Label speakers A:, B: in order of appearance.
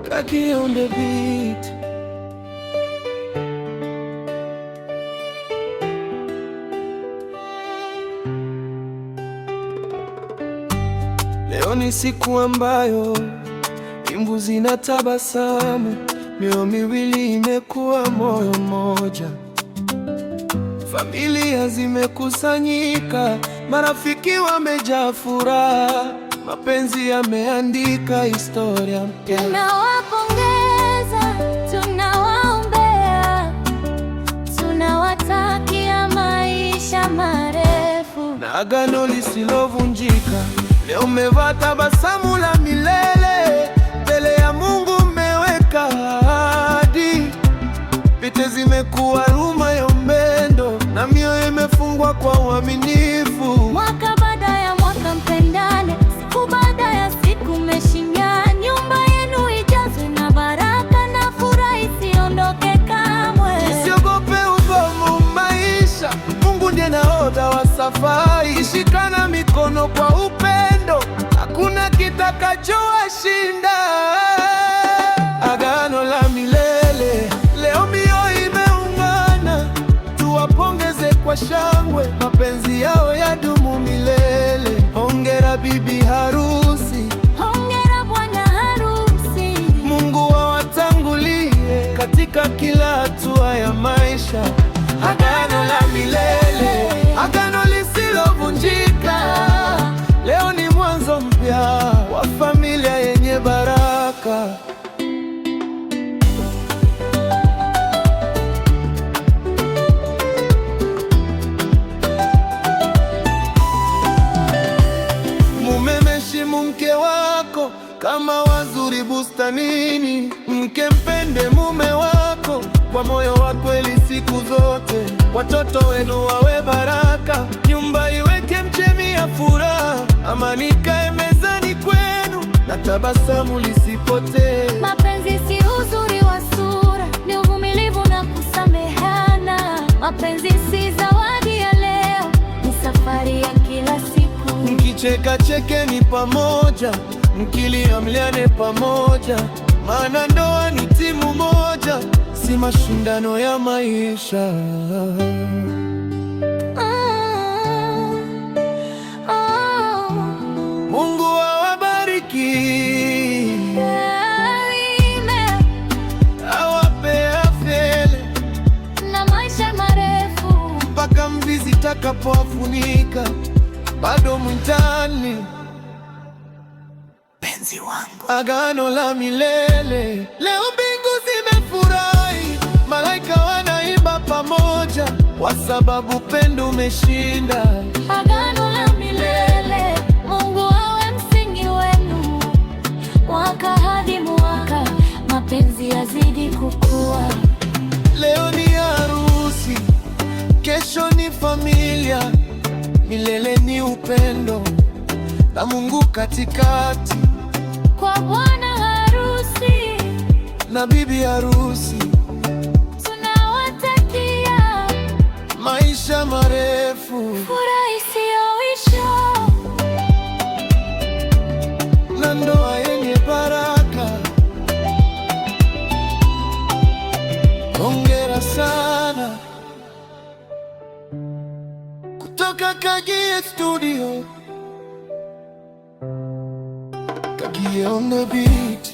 A: Kaki on the beat. Leo ni siku ambayo mbingu zinatabasamu, mioyo miwili imekuwa moyo mmoja. Familia zimekusanyika, marafiki wamejaa furaha, mapenzi yameandika historia mpya.
B: Tunawapongeza, tunawaombea, tunawatakia maisha marefu
A: na agano lisilovunjika. Leo umevaa tabasamu la milele, mbele ya Mungu mmeweka ahadi. Pete zimekuwa ruma ya upendo na mioyo imefungwa kwa uaminifu.
B: Mwaka baada ya mwaka mpendane, siku baada ya siku mmeshindana. Nyumba yenu ijazwe na baraka na furaha isiondoke kamwe.
A: Usiogope ugumu maisha, Mungu ndiye nahodha wa safari. Shikana mikono kwa upendo, hakuna kitakachowashinda. Agano la milele, leo mioyo imeungana, tuwapongeze kwa shangwe, mapenzi yao yadumu milele. Hongera bibi harusi,
B: hongera bwana harusi.
A: Mungu awatangulie katika kila hatua ya maisha. Agano la milele, agano lisilovunjika. Leo ni mwanzo mpya wa familia yenye baraka. Mumemheshimu mke wako kama wazuri bustanini. Mke mpende mume wako kwa moyo wa kweli siku zote. Watoto wenu wawe baraka, nyumba iwe chemchemi ya furaha. Amani ikae mezani kwenu na tabasamu lisipotee.
B: Mapenzi si uzuri wa sura, ni uvumilivu na kusamehana. Mapenzi si zawadi ya leo, ni safari ya kila siku.
A: Mkicheka chekeni pamoja, mkilia mliane pamoja, maana ndoa ni timu moja, si mashindano ya maisha. Mungu awabariki, awape afya
B: na maisha marefu,
A: mpaka mvi zitakapowafunika. Bado mwitani penzi wangu, agano la milele. Leo mbingu zimefurahi, malaika wanaimba pamoja, kwa sababu pendo umeshinda.
B: Agano la milele, Mungu awe msingi wenu, mwaka hadi mwaka, mapenzi yazidi kukua.
A: Leo ni harusi, kesho ni familia, milele ni upendo na Mungu katikati.
B: Kwa bwana harusi
A: na bibi harusi
B: tunawatakia
A: maisha marefu,
B: furaha isiyoisha
A: na ndoa yenye baraka. Hongera sana kutoka Kagie Studio. Kagie on the beat.